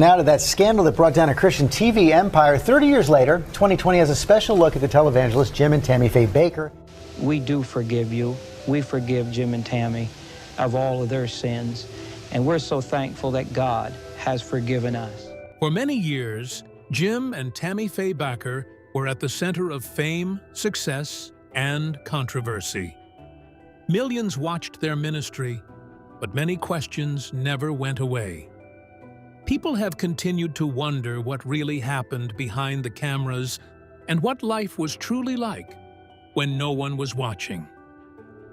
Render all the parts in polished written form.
Now to that scandal that brought down a Christian TV empire. 30 years later, 2020 has a special look at the televangelist Jim and Tammy Faye Bakker. We do forgive you. We forgive Jim and Tammy of all of their sins. And we're so thankful that God has forgiven us. For many years, Jim and Tammy Faye Bakker were at the center of fame, success, and controversy. Millions watched their ministry, but many questions never went away. People have continued to wonder what really happened behind the cameras and what life was truly like when no one was watching.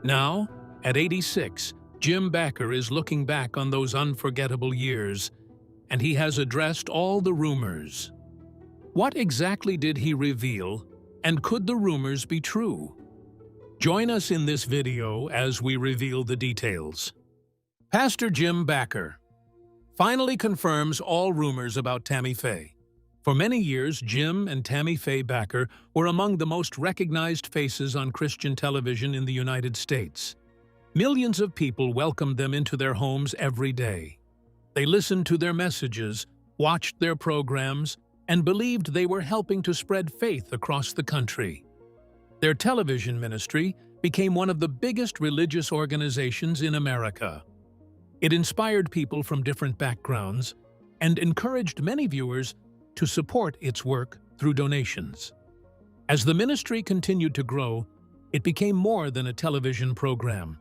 Now, at 86, Jim Bakker is looking back on those unforgettable years, and he has addressed all the rumors. What exactly did he reveal, and could the rumors be true? Join us in this video as we reveal the details. Pastor Jim Bakker finally confirms all rumors about Tammy Faye. For many years, Jim and Tammy Faye Bakker were among the most recognized faces on Christian television in the United States. Millions of people welcomed them into their homes every day. They listened to their messages, watched their programs, and believed they were helping to spread faith across the country. Their television ministry became one of the biggest religious organizations in America. It inspired people from different backgrounds and encouraged many viewers to support its work through donations. As the ministry continued to grow, it became more than a television program.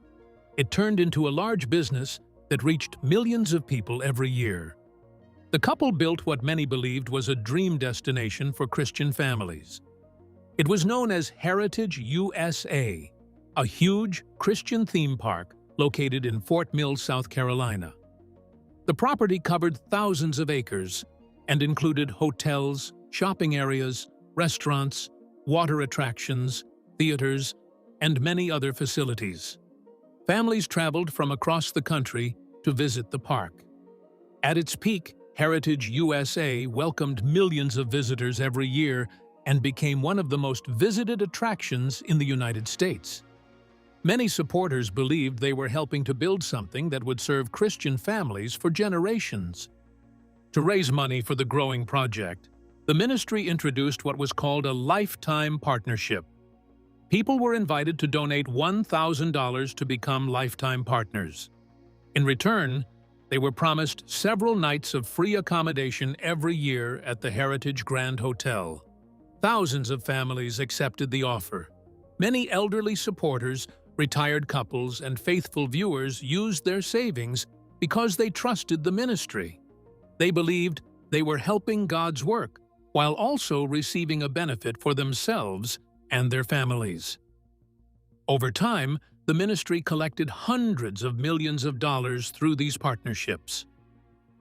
It turned into a large business that reached millions of people every year. The couple built what many believed was a dream destination for Christian families. It was known as Heritage USA, a huge Christian theme park located in Fort Mill, South Carolina. The property covered thousands of acres and included hotels, shopping areas, restaurants, water attractions, theaters, and many other facilities. Families traveled from across the country to visit the park. At its peak, Heritage USA welcomed millions of visitors every year and became one of the most visited attractions in the United States. Many supporters believed they were helping to build something that would serve Christian families for generations. To raise money for the growing project, the ministry introduced what was called a lifetime partnership. People were invited to donate $1,000 to become lifetime partners. In return, they were promised several nights of free accommodation every year at the Heritage Grand Hotel. Thousands of families accepted the offer. Many elderly supporters, retired couples, and faithful viewers used their savings because they trusted the ministry. They believed they were helping God's work while also receiving a benefit for themselves and their families. Over time, the ministry collected hundreds of millions of dollars through these partnerships.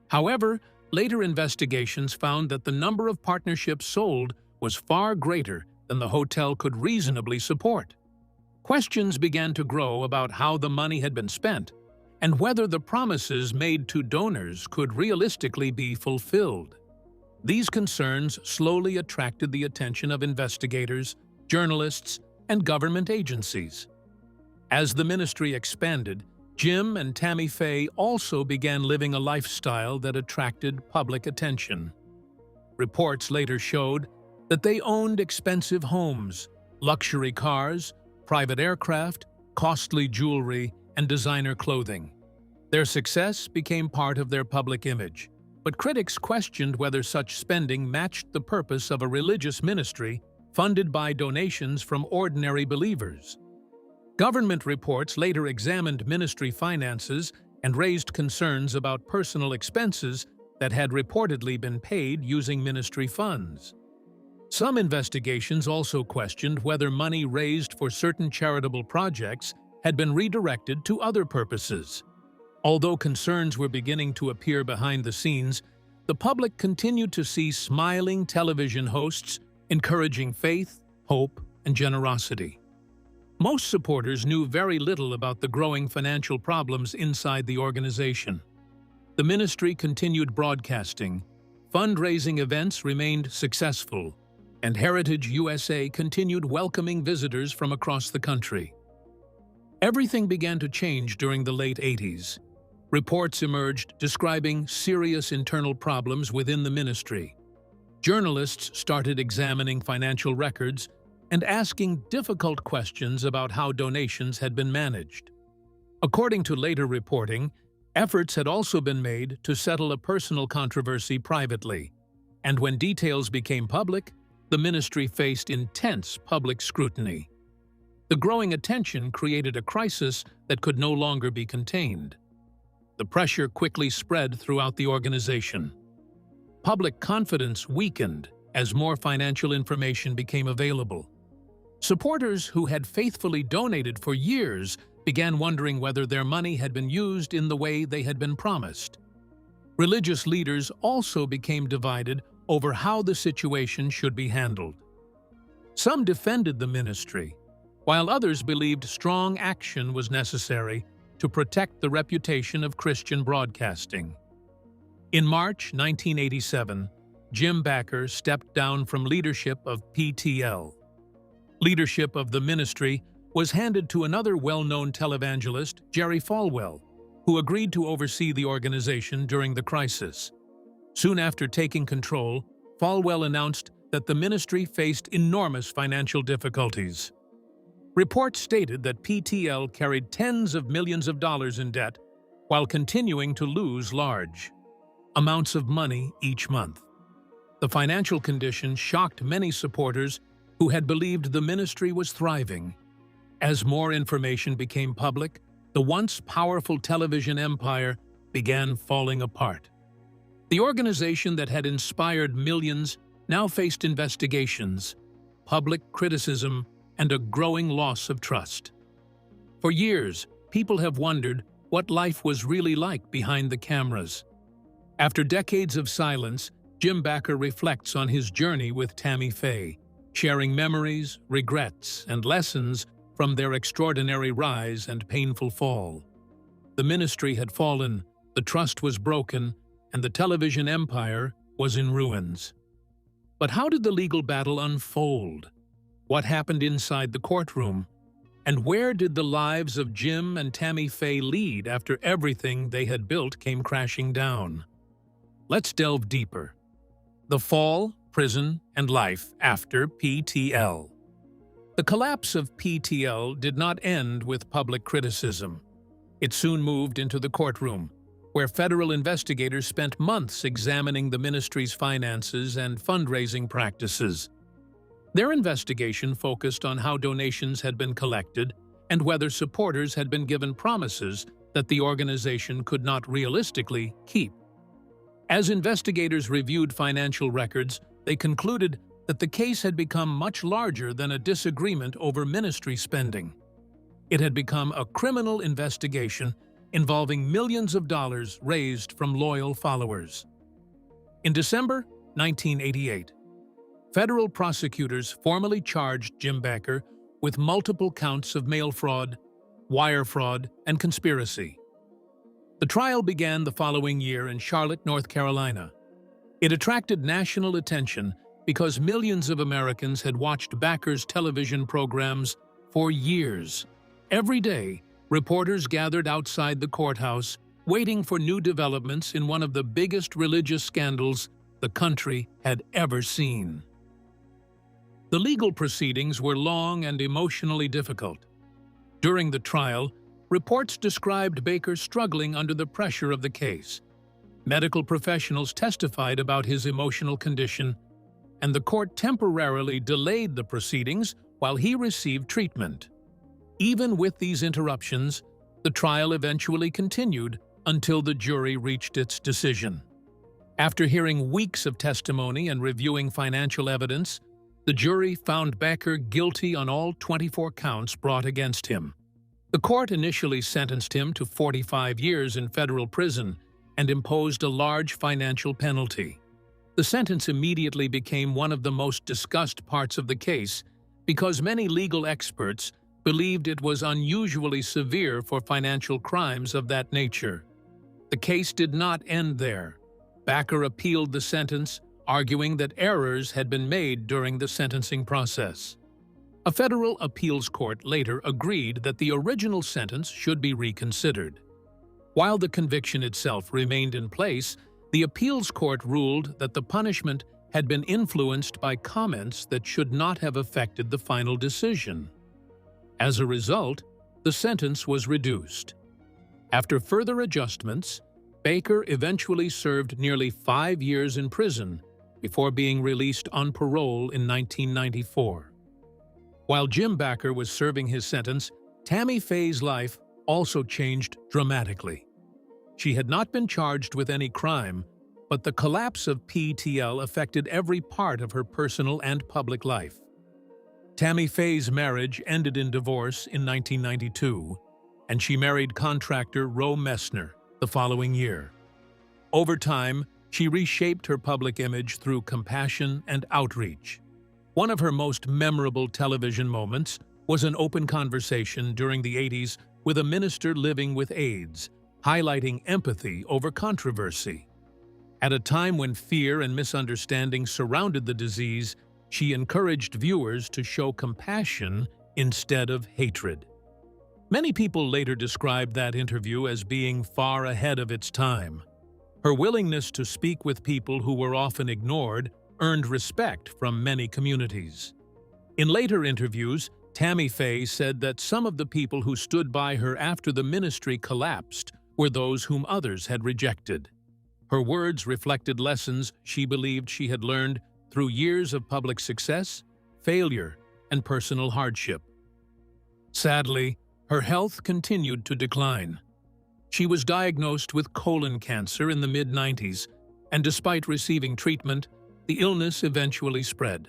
However, later investigations found that the number of partnerships sold was far greater than the hotel could reasonably support. Questions began to grow about how the money had been spent and whether the promises made to donors could realistically be fulfilled. These concerns slowly attracted the attention of investigators, journalists, and government agencies. As the ministry expanded, Jim and Tammy Faye also began living a lifestyle that attracted public attention. Reports later showed that they owned expensive homes, luxury cars, private aircraft, costly jewelry, and designer clothing. Their success became part of their public image, but critics questioned whether such spending matched the purpose of a religious ministry funded by donations from ordinary believers. Government reports later examined ministry finances and raised concerns about personal expenses that had reportedly been paid using ministry funds. Some investigations also questioned whether money raised for certain charitable projects had been redirected to other purposes. Although concerns were beginning to appear behind the scenes, the public continued to see smiling television hosts encouraging faith, hope, and generosity. Most supporters knew very little about the growing financial problems inside the organization. The ministry continued broadcasting, fundraising events remained successful, and Heritage USA continued welcoming visitors from across the country. Everything began to change during the late 80s. Reports emerged describing serious internal problems within the ministry. Journalists started examining financial records and asking difficult questions about how donations had been managed. According to later reporting, efforts had also been made to settle a personal controversy privately, and when details became public, the ministry faced intense public scrutiny. The growing attention created a crisis that could no longer be contained. The pressure quickly spread throughout the organization. Public confidence weakened as more financial information became available. Supporters who had faithfully donated for years began wondering whether their money had been used in the way they had been promised. Religious leaders also became divided over how the situation should be handled. Some defended the ministry, while others believed strong action was necessary to protect the reputation of Christian broadcasting. In March 1987, Jim Bakker stepped down from leadership of PTL. Leadership of the ministry was handed to another well-known televangelist, Jerry Falwell, who agreed to oversee the organization during the crisis. Soon after taking control, Falwell announced that the ministry faced enormous financial difficulties. Reports stated that PTL carried tens of millions of dollars in debt while continuing to lose large amounts of money each month. The financial condition shocked many supporters who had believed the ministry was thriving. As more information became public, the once powerful television empire began falling apart. The organization that had inspired millions now faced investigations, public criticism, and a growing loss of trust. For years, people have wondered what life was really like behind the cameras. After decades of silence, Jim Bakker reflects on his journey with Tammy Faye, sharing memories, regrets, and lessons from their extraordinary rise and painful fall. The ministry had fallen, the trust was broken, and the television empire was in ruins. But how did the legal battle unfold? What happened inside the courtroom? And where did the lives of Jim and Tammy Faye lead after everything they had built came crashing down? Let's delve deeper. The fall, prison, and life after PTL. The collapse of PTL did not end with public criticism. It soon moved into the courtroom, where federal investigators spent months examining the ministry's finances and fundraising practices. Their investigation focused on how donations had been collected and whether supporters had been given promises that the organization could not realistically keep. As investigators reviewed financial records, they concluded that the case had become much larger than a disagreement over ministry spending. It had become a criminal investigation involving millions of dollars raised from loyal followers. In December 1988, federal prosecutors formally charged Jim Bakker with multiple counts of mail fraud, wire fraud, and conspiracy. The trial began the following year in Charlotte, North Carolina. It attracted national attention because millions of Americans had watched Bakker's television programs for years. Every day, reporters gathered outside the courthouse, waiting for new developments in one of the biggest religious scandals the country had ever seen. The legal proceedings were long and emotionally difficult. During the trial, reports described Bakker struggling under the pressure of the case. Medical professionals testified about his emotional condition, and the court temporarily delayed the proceedings while he received treatment. Even with these interruptions, the trial eventually continued until the jury reached its decision. After hearing weeks of testimony and reviewing financial evidence, the jury found Bakker guilty on all 24 counts brought against him. The court initially sentenced him to 45 years in federal prison and imposed a large financial penalty. The sentence immediately became one of the most discussed parts of the case because many legal experts believed it was unusually severe for financial crimes of that nature. The case did not end there. Bakker appealed the sentence, arguing that errors had been made during the sentencing process. A federal appeals court later agreed that the original sentence should be reconsidered. While the conviction itself remained in place, the appeals court ruled that the punishment had been influenced by comments that should not have affected the final decision. As a result, the sentence was reduced. After further adjustments, Bakker eventually served nearly 5 years in prison before being released on parole in 1994. While Jim Bakker was serving his sentence, Tammy Faye's life also changed dramatically. She had not been charged with any crime, but the collapse of PTL affected every part of her personal and public life. Tammy Faye's marriage ended in divorce in 1992, and she married contractor Roe Messner the following year. Over time, she reshaped her public image through compassion and outreach. One of her most memorable television moments was an open conversation during the 80s with a minister living with AIDS, highlighting empathy over controversy. At a time when fear and misunderstanding surrounded the disease, she encouraged viewers to show compassion instead of hatred. Many people later described that interview as being far ahead of its time. Her willingness to speak with people who were often ignored earned respect from many communities. In later interviews, Tammy Faye said that some of the people who stood by her after the ministry collapsed were those whom others had rejected. Her words reflected lessons she believed she had learned through years of public success, failure, and personal hardship. Sadly, her health continued to decline. She was diagnosed with colon cancer in the mid-90s, and despite receiving treatment, the illness eventually spread.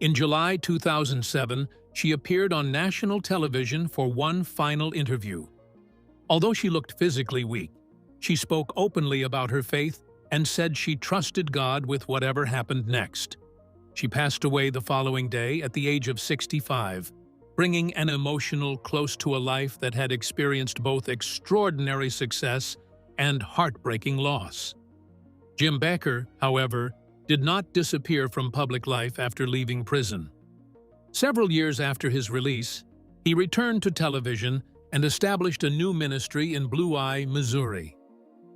In July 2007, she appeared on national television for one final interview. Although she looked physically weak, she spoke openly about her faith and said she trusted God with whatever happened next. She passed away the following day at the age of 65, bringing an emotional close to a life that had experienced both extraordinary success and heartbreaking loss. Jim Bakker, however, did not disappear from public life after leaving prison. Several years after his release, he returned to television and established a new ministry in Blue Eye, Missouri.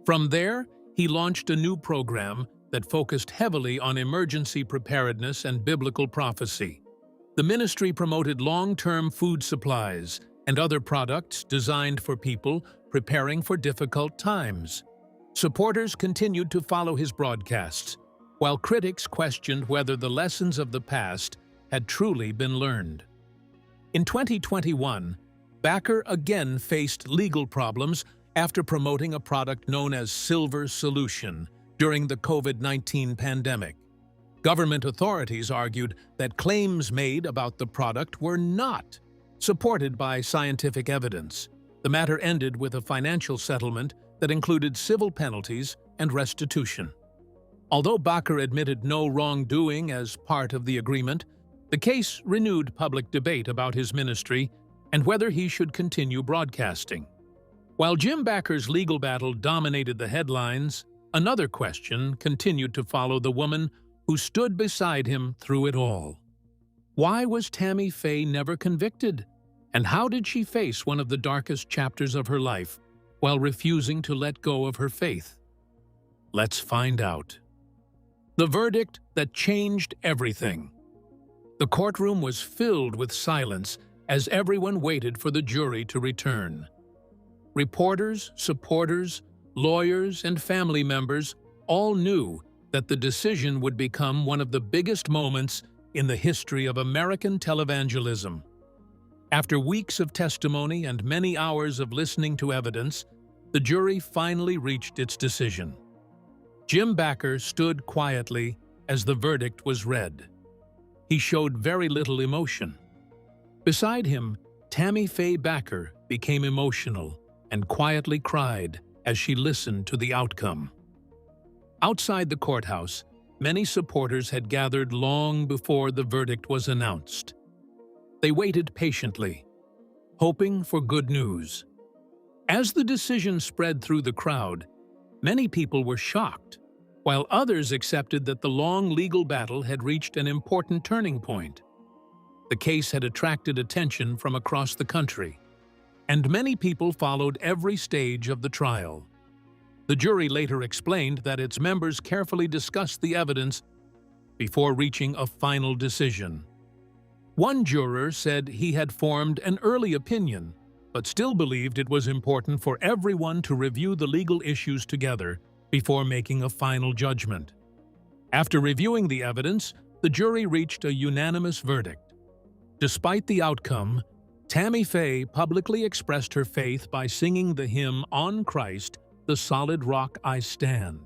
From there, he launched a new program that focused heavily on emergency preparedness and biblical prophecy. The ministry promoted long-term food supplies and other products designed for people preparing for difficult times. Supporters continued to follow his broadcasts, while critics questioned whether the lessons of the past had truly been learned. In 2021, Bakker again faced legal problems after promoting a product known as Silver Solution during the COVID-19 pandemic. Government authorities argued that claims made about the product were not supported by scientific evidence. The matter ended with a financial settlement that included civil penalties and restitution. Although Bakker admitted no wrongdoing as part of the agreement, the case renewed public debate about his ministry and whether he should continue broadcasting. While Jim Bakker's legal battle dominated the headlines, another question continued to follow the woman who stood beside him through it all. Why was Tammy Faye never convicted? And how did she face one of the darkest chapters of her life while refusing to let go of her faith? Let's find out. The verdict that changed everything. The courtroom was filled with silence as everyone waited for the jury to return. Reporters, supporters, lawyers, and family members all knew that the decision would become one of the biggest moments in the history of American televangelism. After weeks of testimony and many hours of listening to evidence, the jury finally reached its decision. Jim Bakker stood quietly as the verdict was read. He showed very little emotion. Beside him, Tammy Faye Bakker became emotional and quietly cried as she listened to the outcome. Outside the courthouse, many supporters had gathered long before the verdict was announced. They waited patiently, hoping for good news. As the decision spread through the crowd, many people were shocked, while others accepted that the long legal battle had reached an important turning point. The case had attracted attention from across the country. and many people followed every stage of the trial. The jury later explained that its members carefully discussed the evidence before reaching a final decision. One juror said he had formed an early opinion, but still believed it was important for everyone to review the legal issues together before making a final judgment. After reviewing the evidence, the jury reached a unanimous verdict. Despite the outcome, Tammy Faye publicly expressed her faith by singing the hymn "On Christ, the Solid Rock I Stand."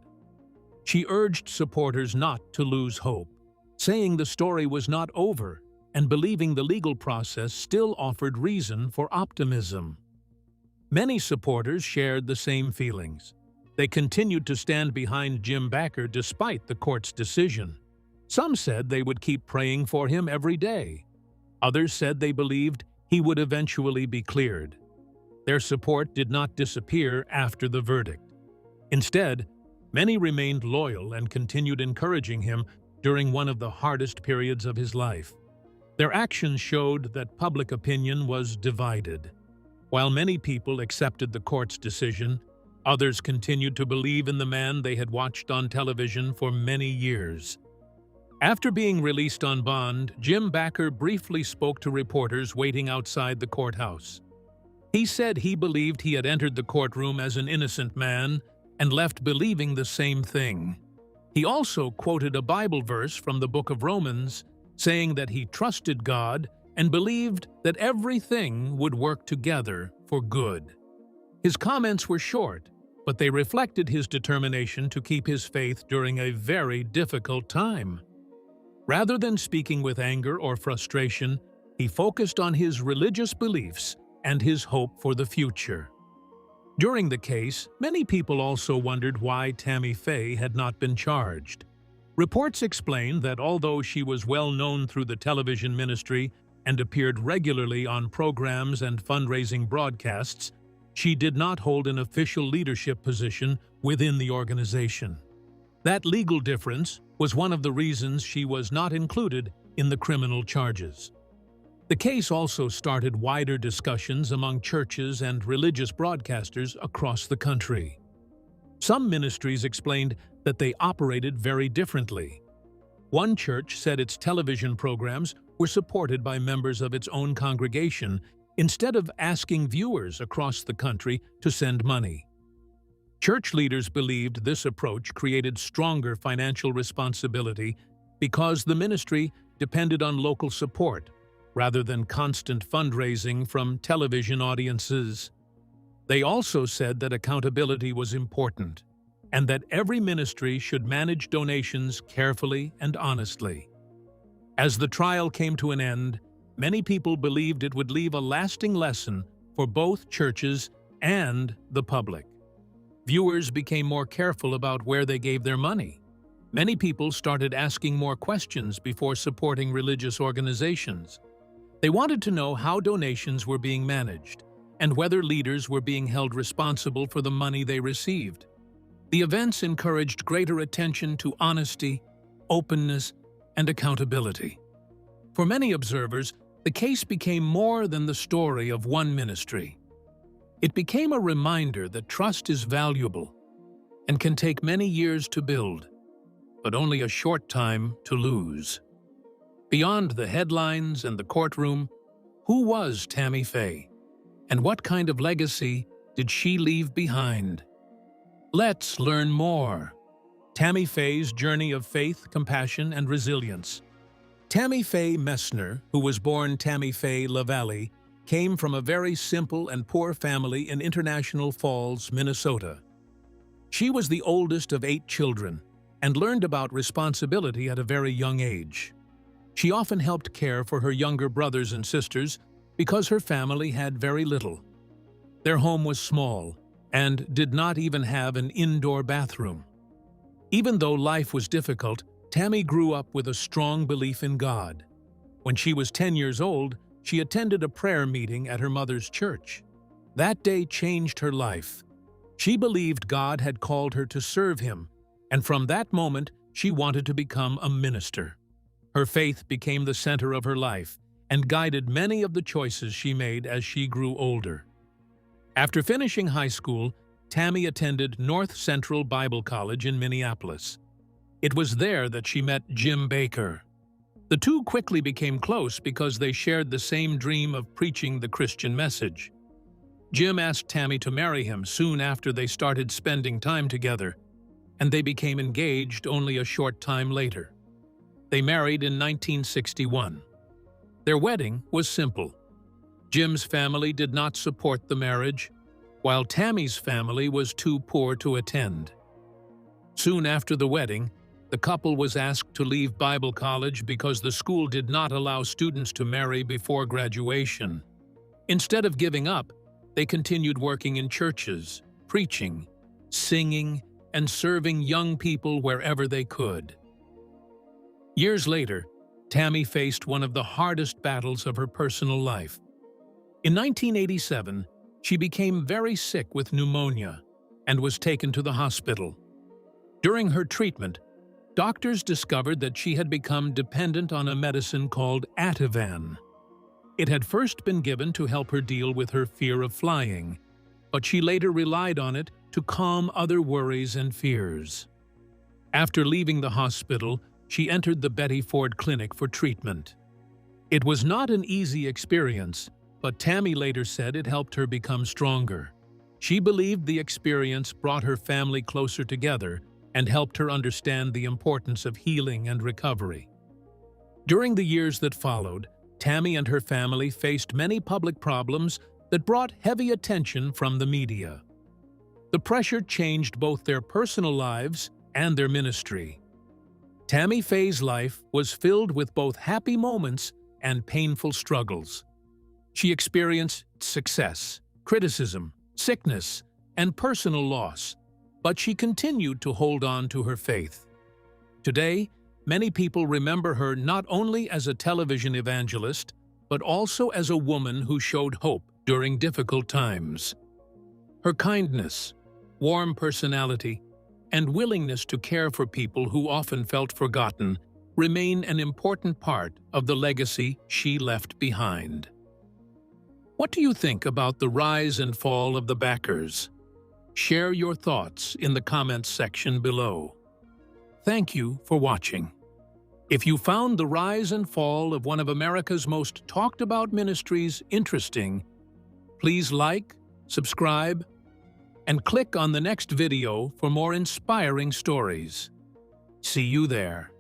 She urged supporters not to lose hope, saying the story was not over and believing the legal process still offered reason for optimism. Many supporters shared the same feelings. They continued to stand behind Jim Bakker despite the court's decision. Some said they would keep praying for him every day. Others said they believed he would eventually be cleared. Their support did not disappear after the verdict. Instead, many remained loyal and continued encouraging him during one of the hardest periods of his life. Their actions showed that public opinion was divided. While many people accepted the court's decision, others continued to believe in the man they had watched on television for many years. After being released on bond, Jim Bakker briefly spoke to reporters waiting outside the courthouse. He said he believed he had entered the courtroom as an innocent man and left believing the same thing. He also quoted a Bible verse from the book of Romans, saying that he trusted God and believed that everything would work together for good. His comments were short, but they reflected his determination to keep his faith during a very difficult time. Rather than speaking with anger or frustration, he focused on his religious beliefs and his hope for the future. During the case, many people also wondered why Tammy Faye had not been charged. Reports explained that although she was well known through the television ministry and appeared regularly on programs and fundraising broadcasts, she did not hold an official leadership position within the organization. That legal difference was one of the reasons she was not included in the criminal charges. The case also started wider discussions among churches and religious broadcasters across the country. Some ministries explained that they operated very differently. One church said its television programs were supported by members of its own congregation instead of asking viewers across the country to send money. Church leaders believed this approach created stronger financial responsibility because the ministry depended on local support rather than constant fundraising from television audiences. They also said that accountability was important and that every ministry should manage donations carefully and honestly. As the trial came to an end, many people believed it would leave a lasting lesson for both churches and the public. Viewers became more careful about where they gave their money. Many people started asking more questions before supporting religious organizations. They wanted to know how donations were being managed and whether leaders were being held responsible for the money they received. The events encouraged greater attention to honesty, openness, and accountability. For many observers, the case became more than the story of one ministry. It became a reminder that trust is valuable and can take many years to build, but only a short time to lose. Beyond the headlines and the courtroom, who was Tammy Faye? And what kind of legacy did she leave behind? Let's learn more. Tammy Faye's journey of faith, compassion, and resilience. Tammy Faye Messner, who was born Tammy Faye LaValle, came from a very simple and poor family in International Falls, Minnesota. She was the oldest of 8 children and learned about responsibility at a very young age. She often helped care for her younger brothers and sisters because her family had very little. Their home was small and did not even have an indoor bathroom. Even though life was difficult, Tammy grew up with a strong belief in God. When she was 10 years old, she attended a prayer meeting at her mother's church. That day changed her life. She believed God had called her to serve Him, and from that moment, she wanted to become a minister. Her faith became the center of her life and guided many of the choices she made as she grew older. After finishing high school, Tammy attended North Central Bible College in Minneapolis. It was there that she met Jim Bakker. The two quickly became close because they shared the same dream of preaching the Christian message. Jim asked Tammy to marry him soon after they started spending time together, and they became engaged only a short time later. They married in 1961. Their wedding was simple. Jim's family did not support the marriage, while Tammy's family was too poor to attend. Soon after the wedding, the couple was asked to leave Bible college because the school did not allow students to marry before graduation. Instead of giving up, they continued working in churches, preaching, singing, and serving young people wherever they could. Years later, Tammy faced one of the hardest battles of her personal life. In 1987, she became very sick with pneumonia and was taken to the hospital. During her treatment, doctors discovered that she had become dependent on a medicine called Ativan. It had first been given to help her deal with her fear of flying, but she later relied on it to calm other worries and fears. After leaving the hospital, she entered the Betty Ford Clinic for treatment. It was not an easy experience, but Tammy later said it helped her become stronger. She believed the experience brought her family closer together and helped her understand the importance of healing and recovery. During the years that followed, Tammy and her family faced many public problems that brought heavy attention from the media. The pressure changed both their personal lives and their ministry. Tammy Faye's life was filled with both happy moments and painful struggles. She experienced success, criticism, sickness, and personal loss, but she continued to hold on to her faith. Today, many people remember her not only as a television evangelist, but also as a woman who showed hope during difficult times. Her kindness, warm personality, and willingness to care for people who often felt forgotten remain an important part of the legacy she left behind. What do you think about the rise and fall of the Bakkers? Share your thoughts in the comments section below. Thank you for watching. If you found the rise and fall of one of America's most talked about ministries interesting, please like, subscribe, and click on the next video for more inspiring stories. See you there.